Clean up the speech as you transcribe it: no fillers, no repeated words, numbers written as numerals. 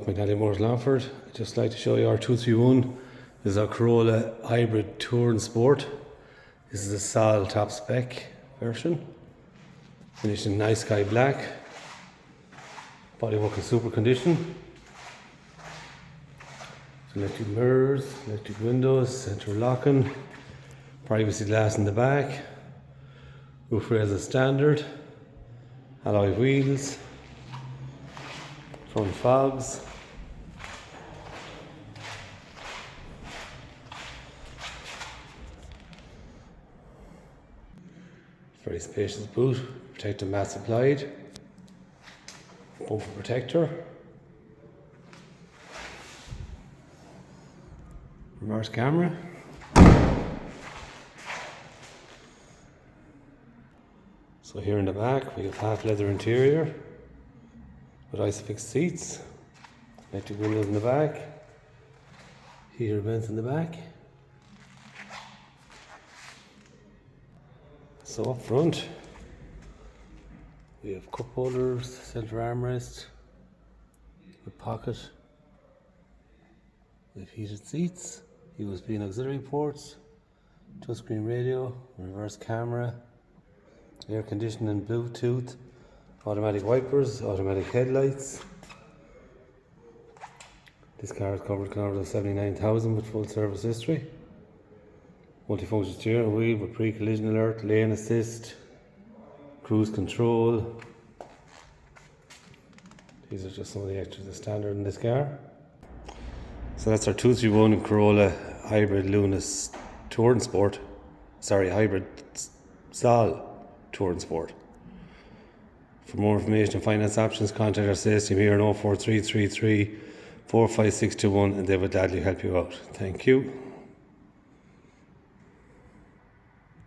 Dusk, McNally Motors Longford. I'd just like to show you our 231. This is our Corolla Hybrid Touring Sport. This is a solid top spec version. Finished in nice sky black. Bodywork in super condition. Electric mirrors, electric windows, central locking, privacy glass in the back, roof rails as standard, alloy wheels, front fogs, very spacious boot, protective mat supplied, bumper protector, reverse camera, so here in the back we have half leather interior with isofix seats, electric windows in the back, heater vents in the back. So up front we have cup holders, centre armrest with pocket, we have heated seats, USB and auxiliary ports, touchscreen radio, reverse camera, air conditioning, Bluetooth, automatic wipers, automatic headlights. This car is covered kilometers of 79,000 with full service history. Multifunction steering wheel with pre-collision alert, lane assist, cruise control. These are just some of the extras that standard in this car. So that's our 231 Corolla Hybrid Lunas Touring Sport. Hybrid Sol Touring Sport. For more information and finance options, contact our sales team here on 04333 45621 and they will gladly help you out. Thank you.